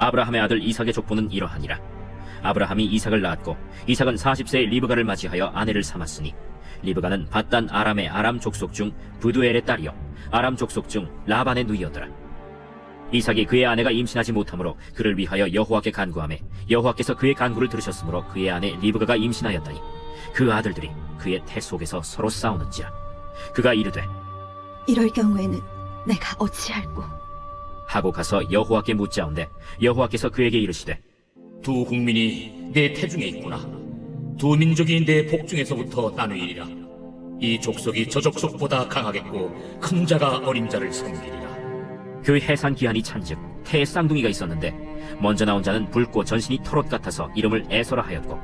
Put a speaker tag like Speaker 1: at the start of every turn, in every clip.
Speaker 1: 아브라함의 아들 이삭의 족보는 이러하니라. 아브라함이 이삭을 낳았고 이삭은 40세에 리브가를 맞이하여 아내를 삼았으니 리브가는 밧단 아람의 아람 족속 중 부두엘의 딸이요 아람 족속 중 라반의 누이였더라. 이삭이 그의 아내가 임신하지 못하므로 그를 위하여 여호와께 간구하매 여호와께서 그의 간구를 들으셨으므로 그의 아내 리브가가 임신하였더니 그 아들들이 그의 태 속에서 서로 싸우는지라. 그가 이르되
Speaker 2: 이럴 경우에는 내가 어찌할꼬?
Speaker 3: 하고 가서 여호와께 묻자온데 여호와께서 그에게 이르시되
Speaker 4: 두 국민이 내 태중에 있구나. 두 민족이 내 복중에서부터 나누이리라. 이 족속이 저 족속보다 강하겠고 큰 자가 어린 자를 섬기리라.
Speaker 1: 그 해산 기한이 찬즉 태에 쌍둥이가 있었는데 먼저 나온 자는 붉고 전신이 털옷 같아서 이름을 에서라 하였고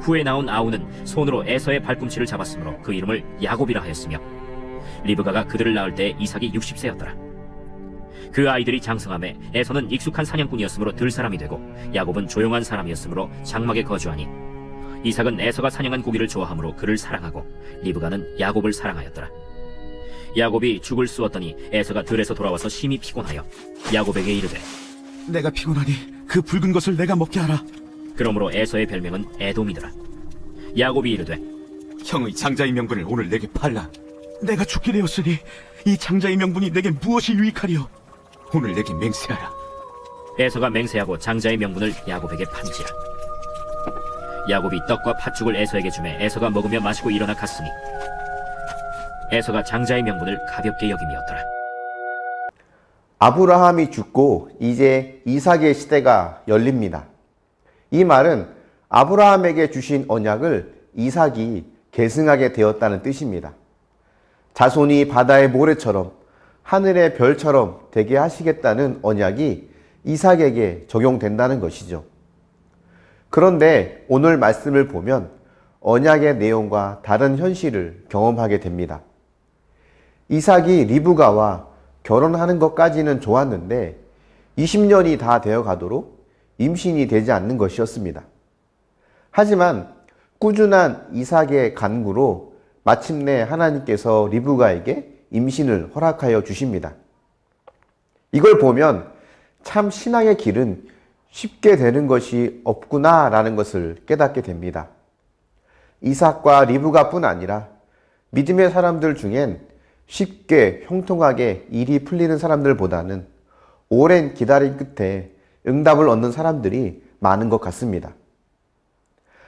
Speaker 1: 후에 나온 아우는 손으로 에서의 발꿈치를 잡았으므로 그 이름을 야곱이라 하였으며 리브가가 그들을 낳을 때 이삭이 60세였더라. 그 아이들이 장성함에 에서는 익숙한 사냥꾼이었으므로 들 사람이 되고 야곱은 조용한 사람이었으므로 장막에 거주하니 이삭은 에서가 사냥한 고기를 좋아하므로 그를 사랑하고 리브가는 야곱을 사랑하였더라. 야곱이 죽을 쑤었더니 에서가 들에서 돌아와서 심히 피곤하여 야곱에게 이르되
Speaker 5: 내가 피곤하니 그 붉은 것을 내가 먹게 하라.
Speaker 1: 그러므로 에서의 별명은 에돔이더라. 야곱이 이르되
Speaker 5: 형의 장자의 명분을 오늘 내게 팔라. 내가 죽게 되었으니 이 장자의 명분이 내게 무엇이 유익하리요? 오늘 내게 맹세하라.
Speaker 1: 에서가 맹세하고 장자의 명분을 야곱에게 판지라. 야곱이 떡과 팥죽을 에서에게 주매 에서가 먹으며 마시고 일어나 갔으니 에서가 장자의 명분을 가볍게 여김이었더라.
Speaker 6: 아브라함이 죽고 이제 이삭의 시대가 열립니다. 이 말은 아브라함에게 주신 언약을 이삭이 계승하게 되었다는 뜻입니다. 자손이 바다의 모래처럼 하늘의 별처럼 되게 하시겠다는 언약이 이삭에게 적용된다는 것이죠. 그런데 오늘 말씀을 보면 언약의 내용과 다른 현실을 경험하게 됩니다. 이삭이 리브가와 결혼하는 것까지는 좋았는데 20년이 다 되어 가도록 임신이 되지 않는 것이었습니다. 하지만 꾸준한 이삭의 간구로 마침내 하나님께서 리브가에게 임신을 허락하여 주십니다. 이걸 보면 참 신앙의 길은 쉽게 되는 것이 없구나라는 것을 깨닫게 됩니다. 이삭과 리브가뿐 아니라 믿음의 사람들 중엔 쉽게 형통하게 일이 풀리는 사람들보다는 오랜 기다림 끝에 응답을 얻는 사람들이 많은 것 같습니다.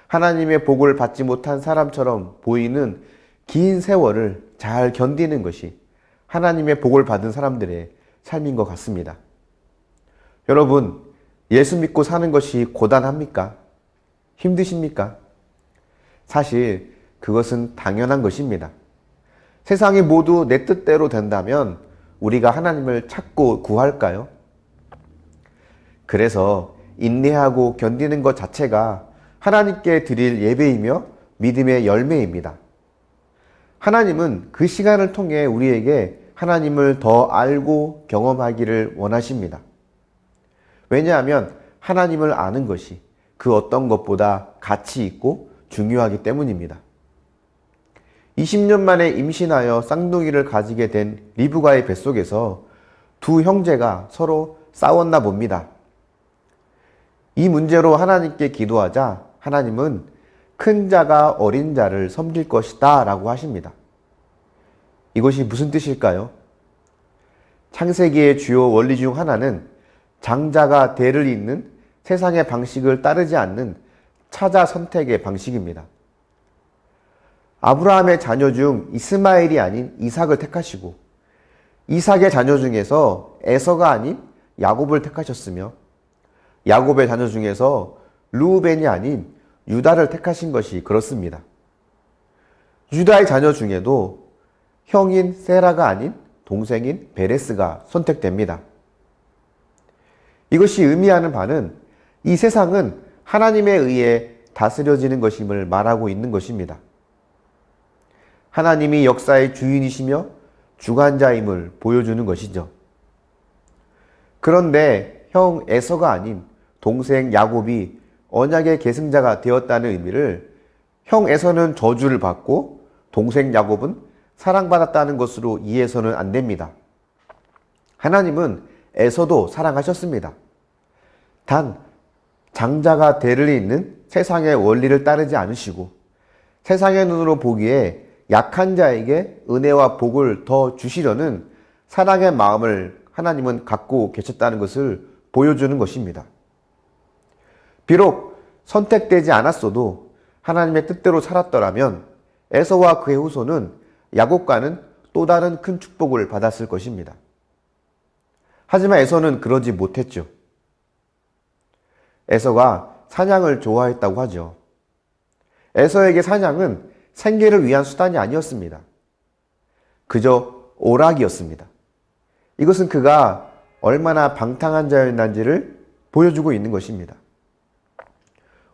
Speaker 6: 하나님의 복을 받지 못한 사람처럼 보이는 긴 세월을 잘 견디는 것이 하나님의 복을 받은 사람들의 삶인 것 같습니다. 여러분, 예수 믿고 사는 것이 고단합니까? 힘드십니까? 사실 그것은 당연한 것입니다. 세상이 모두 내 뜻대로 된다면 우리가 하나님을 찾고 구할까요? 그래서 인내하고 견디는 것 자체가 하나님께 드릴 예배이며 믿음의 열매입니다. 하나님은 그 시간을 통해 우리에게 하나님을 더 알고 경험하기를 원하십니다. 왜냐하면 하나님을 아는 것이 그 어떤 것보다 가치 있고 중요하기 때문입니다. 20년 만에 임신하여 쌍둥이를 가지게 된 리브가의 뱃속에서 두 형제가 서로 싸웠나 봅니다. 이 문제로 하나님께 기도하자 하나님은 큰 자가 어린 자를 섬길 것이다 라고 하십니다. 이것이 무슨 뜻일까요? 창세기의 주요 원리 중 하나는 장자가 대를 잇는 세상의 방식을 따르지 않는 차자 선택의 방식입니다. 아브라함의 자녀 중 이스마엘이 아닌 이삭을 택하시고 이삭의 자녀 중에서 에서가 아닌 야곱을 택하셨으며 야곱의 자녀 중에서 르우벤이 아닌 유다를 택하신 것이 그렇습니다. 유다의 자녀 중에도 형인 세라가 아닌 동생인 베레스가 선택됩니다. 이것이 의미하는 바는 이 세상은 하나님에 의해 다스려지는 것임을 말하고 있는 것입니다. 하나님이 역사의 주인이시며 주관자임을 보여주는 것이죠. 그런데 형 에서가 아닌 동생 야곱이 언약의 계승자가 되었다는 의미를 형 에서는 저주를 받고 동생 야곱은 사랑받았다는 것으로 이해해서는 안 됩니다. 하나님은 에서도 사랑하셨습니다. 단 장자가 대를 잇는 세상의 원리를 따르지 않으시고 세상의 눈으로 보기에 약한 자에게 은혜와 복을 더 주시려는 사랑의 마음을 하나님은 갖고 계셨다는 것을 보여주는 것입니다. 비록 선택되지 않았어도 하나님의 뜻대로 살았더라면 에서와 그의 후손은 야곱과는 또 다른 큰 축복을 받았을 것입니다. 하지만 에서는 그러지 못했죠. 에서가 사냥을 좋아했다고 하죠. 에서에게 사냥은 생계를 위한 수단이 아니었습니다. 그저 오락이었습니다. 이것은 그가 얼마나 방탕한 자였는지를 보여주고 있는 것입니다.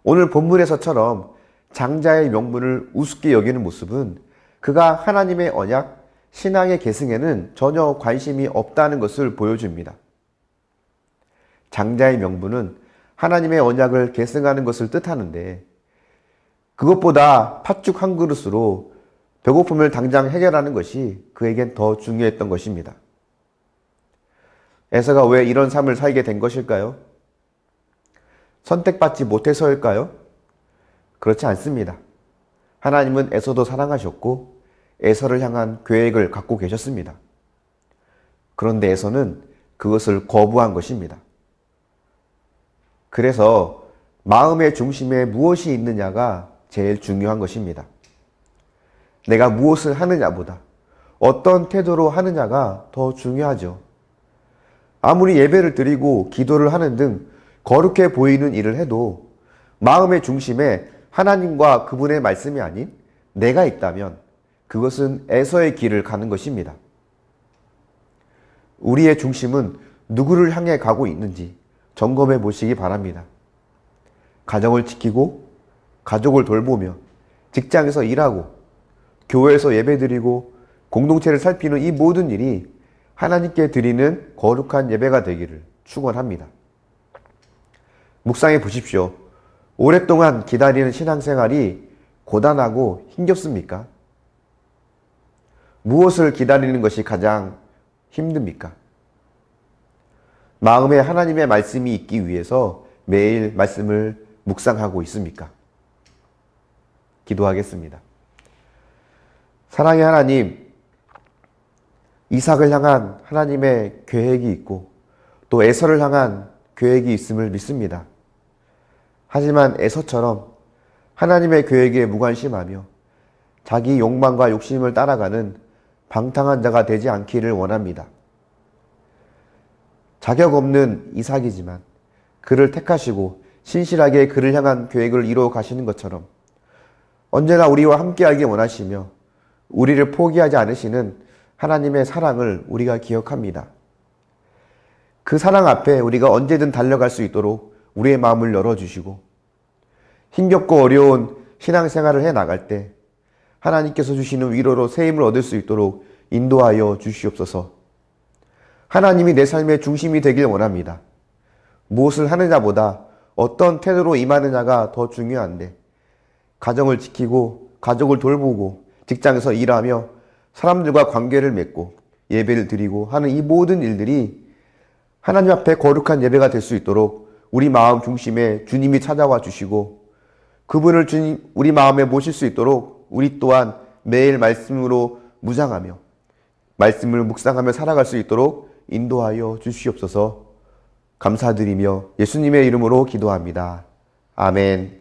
Speaker 6: 오늘 본문에서처럼 장자의 명분을 우습게 여기는 모습은 그가 하나님의 언약, 신앙의 계승에는 전혀 관심이 없다는 것을 보여줍니다. 장자의 명분은 하나님의 언약을 계승하는 것을 뜻하는데 그것보다 팥죽 한 그릇으로 배고픔을 당장 해결하는 것이 그에겐 더 중요했던 것입니다. 에서가 왜 이런 삶을 살게 된 것일까요? 선택받지 못해서일까요? 그렇지 않습니다. 하나님은 에서도 사랑하셨고 에서를 향한 계획을 갖고 계셨습니다. 그런데 에서는 그것을 거부한 것입니다. 그래서 마음의 중심에 무엇이 있느냐가 제일 중요한 것입니다. 내가 무엇을 하느냐보다 어떤 태도로 하느냐가 더 중요하죠. 아무리 예배를 드리고 기도를 하는 등 거룩해 보이는 일을 해도 마음의 중심에 하나님과 그분의 말씀이 아닌 내가 있다면 그것은 에서의 길을 가는 것입니다. 우리의 중심은 누구를 향해 가고 있는지 점검해 보시기 바랍니다. 가정을 지키고 가족을 돌보며 직장에서 일하고 교회에서 예배드리고 공동체를 살피는 이 모든 일이 하나님께 드리는 거룩한 예배가 되기를 축원합니다. 묵상해 보십시오. 오랫동안 기다리는 신앙생활이 고단하고 힘겹습니까? 무엇을 기다리는 것이 가장 힘듭니까? 마음에 하나님의 말씀이 있기 위해서 매일 말씀을 묵상하고 있습니까? 기도하겠습니다. 사랑의 하나님, 이삭을 향한 하나님의 계획이 있고 또 에서를 향한 계획이 있음을 믿습니다. 하지만 에서처럼 하나님의 계획에 무관심하며 자기 욕망과 욕심을 따라가는 방탕한 자가 되지 않기를 원합니다. 자격 없는 이삭이지만 그를 택하시고 신실하게 그를 향한 계획을 이루어 가시는 것처럼 언제나 우리와 함께하길 원하시며 우리를 포기하지 않으시는 하나님의 사랑을 우리가 기억합니다. 그 사랑 앞에 우리가 언제든 달려갈 수 있도록 우리의 마음을 열어주시고 힘겹고 어려운 신앙생활을 해나갈 때 하나님께서 주시는 위로로 새 힘을 얻을 수 있도록 인도하여 주시옵소서. 하나님이 내 삶의 중심이 되길 원합니다. 무엇을 하느냐보다 어떤 태도로 임하느냐가 더 중요한데 가정을 지키고 가족을 돌보고 직장에서 일하며 사람들과 관계를 맺고 예배를 드리고 하는 이 모든 일들이 하나님 앞에 거룩한 예배가 될 수 있도록 우리 마음 중심에 주님이 찾아와 주시고 그분을 우리 마음에 모실 수 있도록 우리 또한 매일 말씀으로 묵상하며 말씀을 묵상하며 살아갈 수 있도록 인도하여 주시옵소서. 감사드리며 예수님의 이름으로 기도합니다. 아멘.